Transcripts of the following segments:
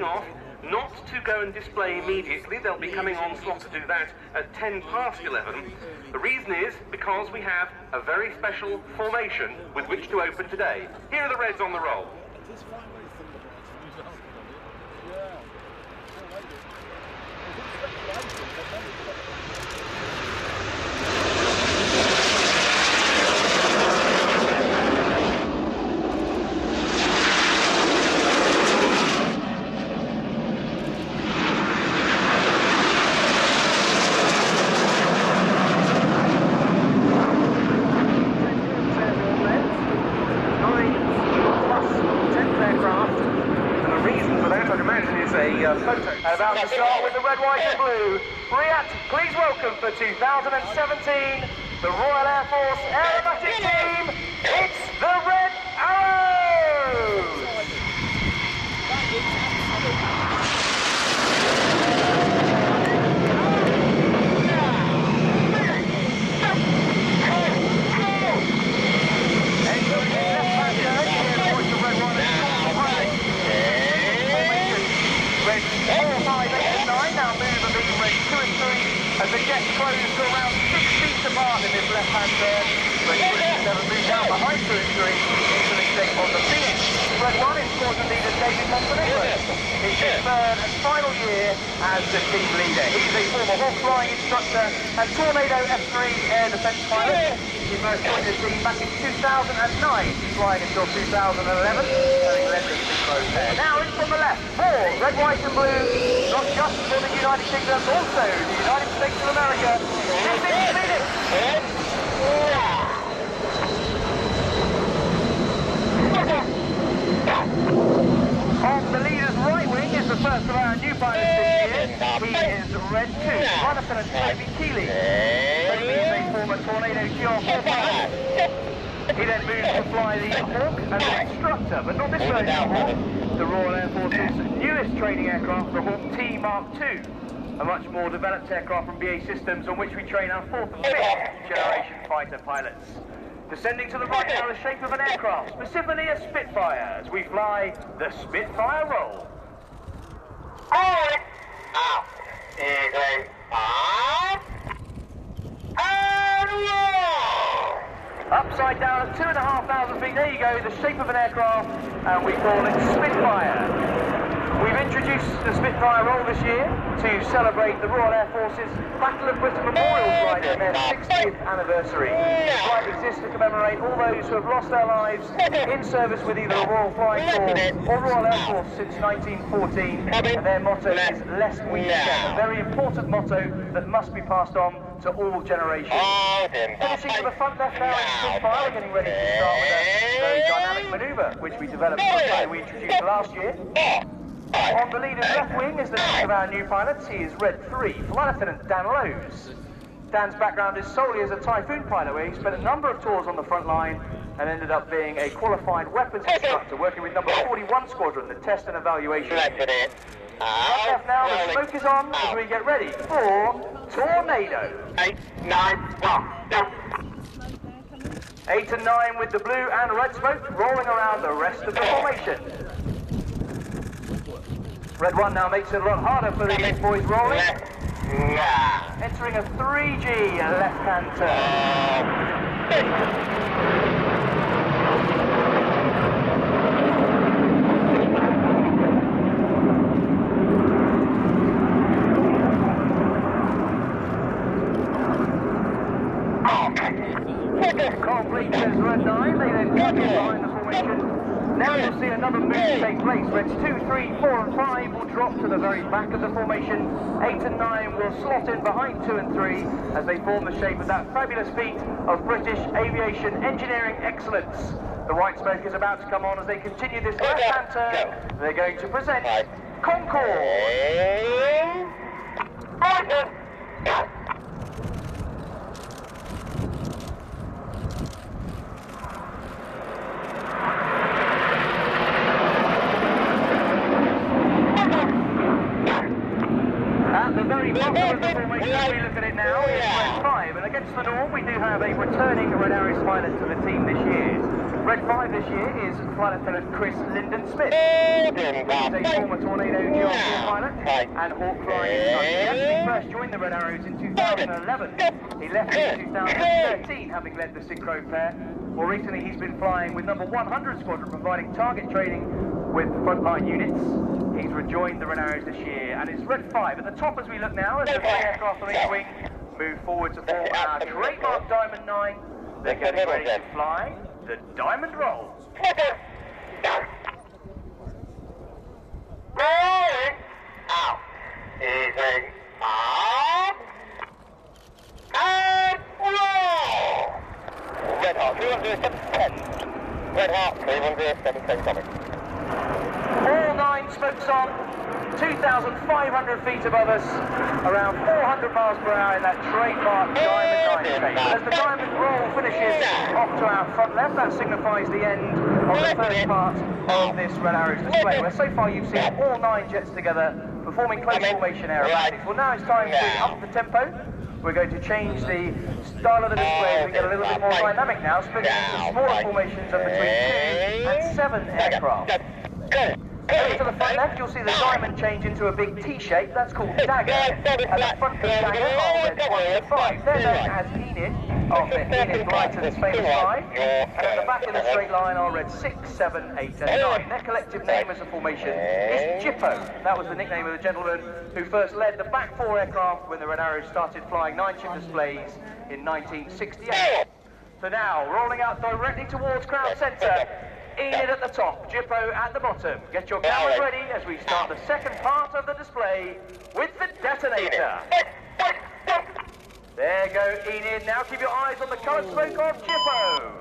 off, not to go and display immediately. They'll be coming on slot to do that at 11:10. The reason is because we have a very special formation with which to open today. Here are the Reds on the roll. Photo. And about to start with the red, white and blue. RIAT, please welcome for 2017 the Royal Air Force Aerobatic Team. It's the Red Arrows! As the jets close to around 6 feet apart in this left-hand turn, Red 6 moves down behind 2 and 3 into the shape of the Phoenix. Red 1 is squadron leader David Montenegro. It's his third and final year as the team leader. He's a former Hawk flying instructor and Tornado F3 air defence pilot. He first joined the team back in 2009, flying until 2011, having led the synchro pair. Now in from the left, for red, white and blue, not just for the United Kingdom, also the United States of America. This is Phoenix. On the leader's right wing is the first of our new pilots this year. He is Red 2, Lieutenant Toby Keeley. Toby is a former Tornado GR4 pilot. He then moves to fly the Hawk as an instructor, but not this version of Hawk. The Royal Air Force's newest training aircraft, the Hawk T Mark II. A much more developed aircraft from BAE Systems on which we train our 4th and 5th generation fighter pilots. Descending to the right now, the shape of an aircraft, specifically a Spitfire, as we fly the Spitfire roll. Upside down at 2,500 feet, there you go, the shape of an aircraft, and we call it Spitfire. We've introduced the Spitfire roll this year to celebrate the Royal Air Force's Battle of Britain Memorial Flight and their 60th anniversary. The flight exists to commemorate all those who have lost their lives in service with either the Royal Flying Corps or Royal Air Force since 1914, and their motto is "Less we share," a very important motto that must be passed on to all generations. Finishing to the front left now in Spitfire, we're getting ready to start with a very dynamic manoeuvre, which we developed we introduced last year. On the leader's left wing is the next of our new pilots. He is Red 3, Flight Lieutenant Dan Lowes. Dan's background is solely as a Typhoon pilot, where he spent a number of tours on the front line and ended up being a qualified weapons instructor, working with number 41 Squadron, the test and evaluation. Right left now, the smoke is on as we get ready for Tornado. 8, 9, 8 and 9 with the blue and red smoke rolling around the rest of the formation. Red 1 now makes it a lot harder for these boys rolling. Entering a 3G left-hand turn. Complete says Red 9, they then cut in behind the formation. Now you'll see another move take place. Reds 2, 3, 4 and 5 will drop to the very back of the formation. 8 and 9 will slot in behind 2 and 3 as they form the shape of that fabulous feat of British aviation engineering excellence. The white smoke is about to come on as they continue this left-hand turn. They're going to present Concorde. As we look at it now, it's Red 5, and against the norm we do have a returning Red Arrows pilot to the team this year. Red 5 this year is Flight Lieutenant Chris Lyndon Smith. He's a former Tornado GR4 pilot and Hawk flying instructor. He actually first joined the Red Arrows in 2011. He left in 2013, having led the Synchro pair. More recently, he's been flying with number 100 Squadron, providing target training with frontline units. He's rejoined the Red Arrows this year and is Red 5 at the top as we look now as the three aircraft on each wing move forward to form our trademark Diamond 9. They're getting ready to fly the Diamond Roll. Rolling out. Easy. Up. And roll. Red Heart 30710. Red Heart 30710 coming. All 9 smokes on, 2,500 feet above us, around 400 miles per hour in that trademark Diamond 9 shape. But as the Diamond Roll finishes off to our front left, that signifies the end of the first part of this Red Arrows display, where so far you've seen all 9 jets together performing close formation aerobatics. Well, now it's time to up the tempo. We're going to change the style of the display and get a little bit more dynamic now, splitting into smaller formations of between 2 and 7 aircraft. Over to the front left, you'll see the diamond change into a big T shape. That's called dagger. And the front of the dagger are Reds 1 to 5. They're known as Enid, after Enid Blyton's famous 5. And at the back of the straight line are Reds 6, 7, 8 and 9. Their collective name as a formation is Jippo. That was the nickname of the gentleman who first led the back 4 aircraft when the Red Arrows started flying 9-ship displays in 1968. So now, rolling out directly towards ground centre, Enid at the top, Jippo at the bottom. Get your cameras ready as we start the second part of the display with the detonator. There you go, Enid. Now keep your eyes on the coloured smoke of Jippo.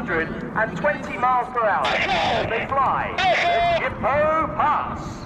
120 miles per hour as they fly the Jippo Pass.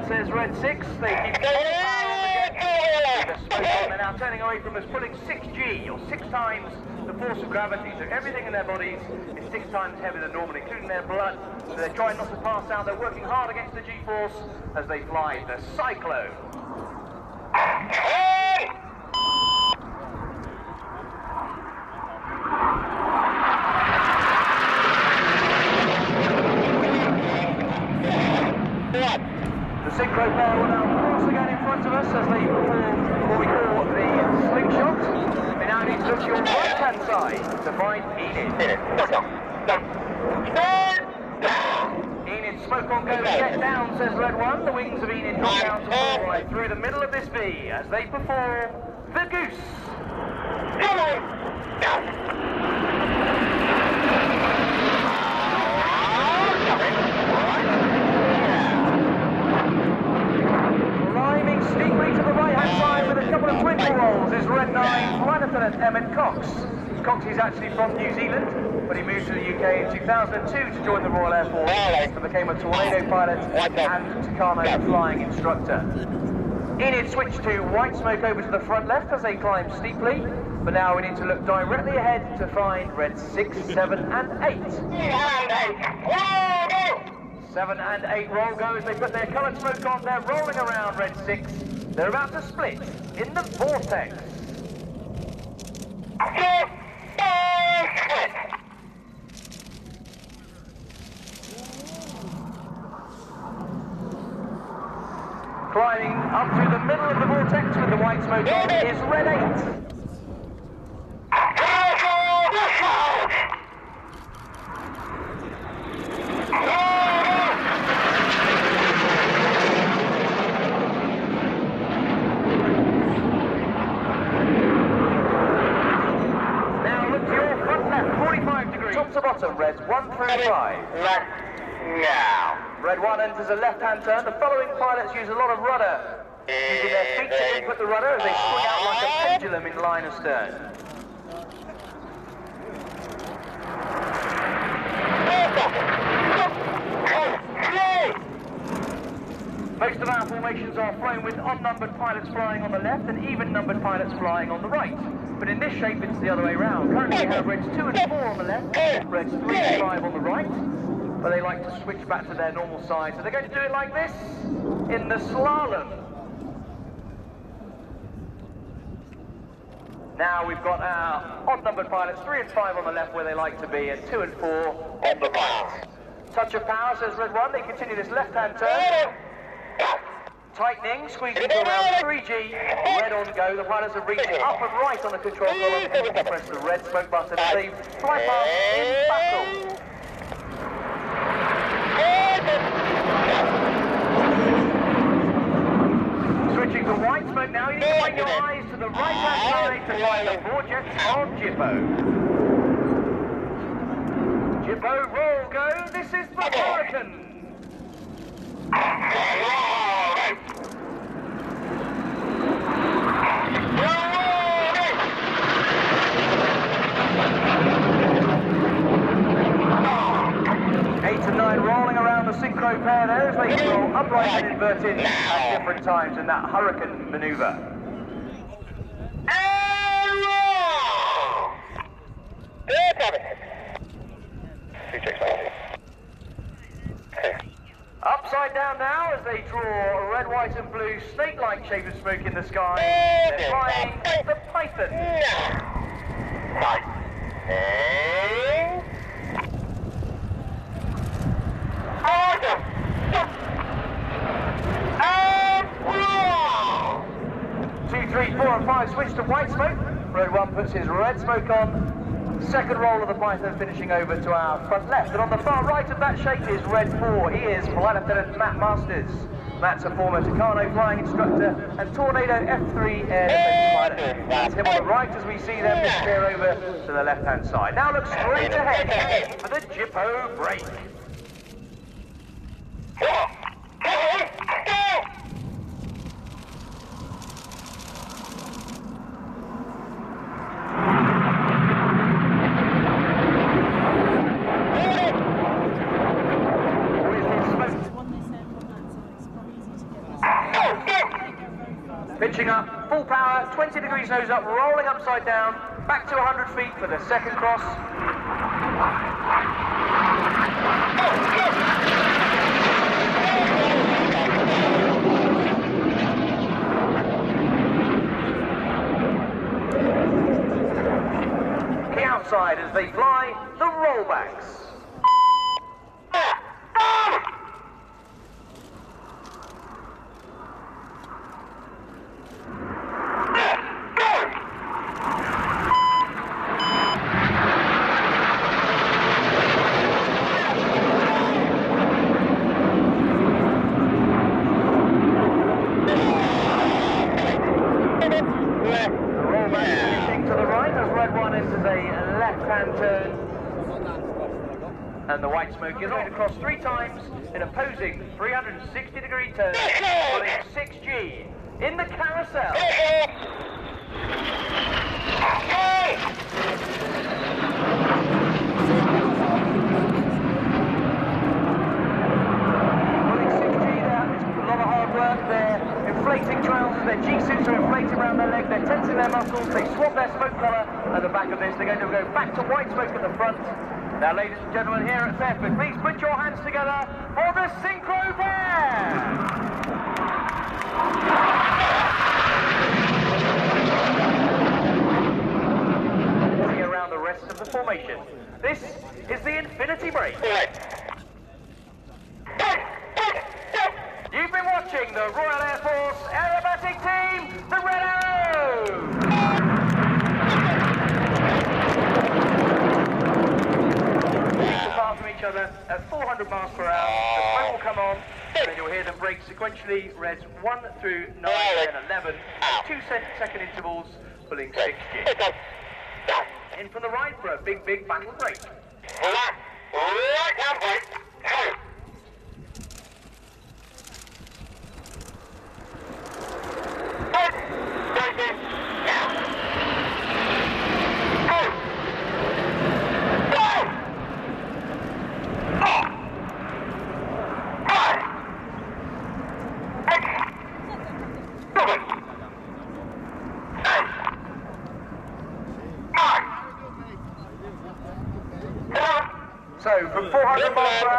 Says Red 6, they keep power on the jet. The smoke on, they're now turning away from us, pulling 6G, or 6 times the force of gravity. So everything in their bodies is 6 times heavier than normal, including their blood. So they're trying not to pass out. They're working hard against the G-force as they fly the Cyclone. The Synchro pair will now cross again in front of us as they perform what we call the slingshot. We now need to look to your right-hand side to find Enid. Enid, smoke on go, jet down, says Red 1. The wings of Enid drop down to fall right through the middle of this V as they perform the Goose. Steeply to the right-hand side with a couple of twinkle rolls is Red 9 Flight Lieutenant Emmett Cox. Cox is actually from New Zealand, but he moved to the UK in 2002 to join the Royal Air Force and became a Tornado pilot and Tucano flying instructor. Enid switched to white smoke over to the front left as they climb steeply, but now we need to look directly ahead to find Red 6, 7 and 8. 7 and 8 roll go as they put their coloured smoke on. They're rolling around Red 6. They're about to split in the vortex. Climbing up to the middle of the vortex with the white smoke on is Red 8. Top to bottom, Reds 1 through 5. Now. Red 1 enters a left-hand turn. The following pilots use a lot of rudder, using their feet to input the rudder as they swing out like a pendulum in line of stern. Most of our formations are flown with unnumbered pilots flying on the left and even-numbered pilots flying on the right. but in this shape it's the other way round. Currently we have reds 2 and 4 on the left, reds 3 and 5 on the right, but they like to switch back to their normal side. So they're going to do it like this in the slalom. Now we've got our odd-numbered pilots, 3 and 5 on the left where they like to be, and 2 and 4 on the right. Touch of power, says red 1. They continue this left-hand turn. Tightening, squeezing to around 3G. Red on go. The pilots are reaching up and right on the control column. Press the red smoke button as they fly past in battle. Switching to white smoke now. You need to bring your eyes to the right-hand side to find the 4 jets of Jippo. Jippo, roll, go. This is the Hurricane. 8 and 9 rolling around the synchro pair there as they roll upright and inverted at different times in that Hurricane manoeuvre. Upside down now as they draw a red, white and blue snake-like shape of smoke in the sky. They're flying the Python. Two, 3, 4 and 5 switch to white smoke. Red 1 puts his red smoke on. Second roll of the Python finishing over to our front left. And on the far right of that shape is red 4. He is Flight Lieutenant Matt Masters. Matt's a former Tucano flying instructor and Tornado F3 air defense pilot. That's him on the right as we see them disappear over to the left-hand side. Now look straight ahead for the Jippo break. Pitching up, full power, 20 degrees nose up, rolling upside down, back to 100 feet for the second cross. Key outside as they fly the rollbacks. And the white smoke is going across 3 times in opposing 360-degree turns, pulling 6G in the carousel. Pulling 6G there, it's a lot of hard work. They're inflating trousers, their G-suits are inflating around their leg, they're tensing their muscles, they swap their smoke colour at the back of this. They're going to go back to white smoke at the front. Now, ladies and gentlemen, here at Fairford, please put your hands together for the synchro pair! See around the rest of the formation. This is the infinity break. You've been watching the Royal Air Force aerobatic team, the Red Arrow! Apart from each other at 400 miles per hour, the smoke will come on, and then you'll hear them break sequentially, reds 1 through 9, 10, 11, at 2-second intervals, pulling 6G. In from the right for a big, big battle break. Right-hand break.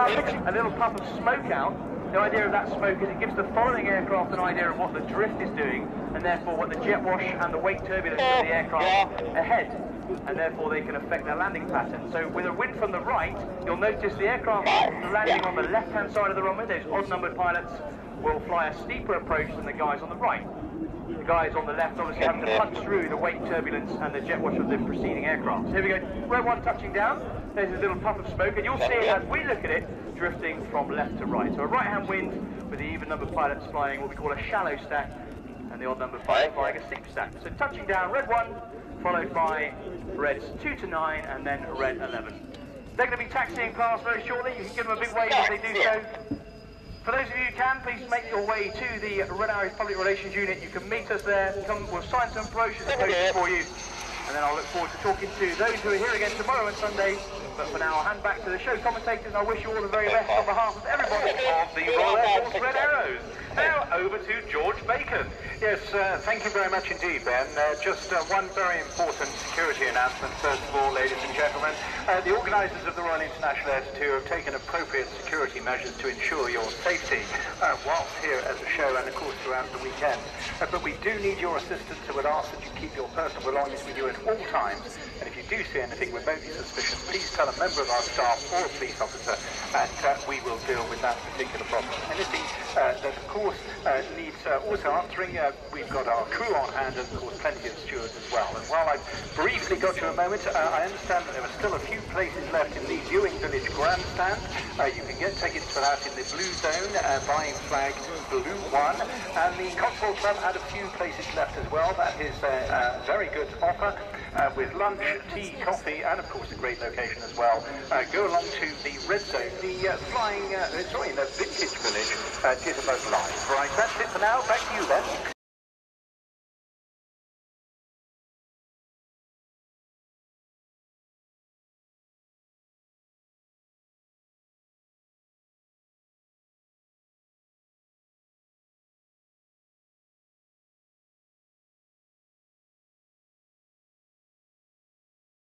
pitching a little puff of smoke out. The idea of that smoke is it gives the following aircraft an idea of what the drift is doing, and therefore what the jet wash and the weight turbulence of the aircraft ahead, and therefore they can affect their landing pattern. So with a wind from the right, you'll notice the aircraft landing on the left-hand side of the runway. Those odd-numbered pilots will fly a steeper approach than the guys on the right. The guys on the left obviously having to punch through the weight turbulence and the jet wash of the preceding aircraft. So here we go, red one touching down. There's a little puff of smoke, and you'll see it as we look at it drifting from left to right. So a right-hand wind with the even-numbered pilots flying what we call a shallow stack, and the odd-numbered pilots flying a steep stack. So touching down, red 1, followed by reds 2 to 9, and then red 11. They're going to be taxiing past very shortly. You can give them a big wave as they do so. For those of you who can, please make your way to the Red Arrows Public Relations Unit. You can meet us there. We'll sign some brochures and posters for you. And then I'll look forward to talking to those who are here again tomorrow and Sunday. But for now, I'll hand back to the show commentators, and I wish you all the very best on behalf of everybody of the Royal Air Force Red Arrows. Now, over to George Bacon. Yes, thank you very much indeed, Ben. Just one very important security announcement, first of all, ladies and gentlemen. The organisers of the Royal International Air Tour have taken appropriate security measures to ensure your safety whilst here as a show and, of course, throughout the weekend. But we do need your assistance, so we'd ask that you keep your personal belongings with you at all times. And if you do see anything remotely suspicious, please tell a member of our staff or a police officer, and we will deal with that particular problem. Anything that, of course, needs also answering, we've got our crew on hand, and of course plenty of stewards as well. And while I've briefly got you a moment, I understand that there are still a few places left in the Viewing Village grandstand. You can get tickets for that in the blue zone, buying flag blue 1, and the Cotswold Club had a few places left as well. That is a very good offer with lunch, tea, coffee, and of course a great location as well. Go along to the red zone, the the Vintage Village, Jitterbug Live. Right, that's it for now. Back to you then.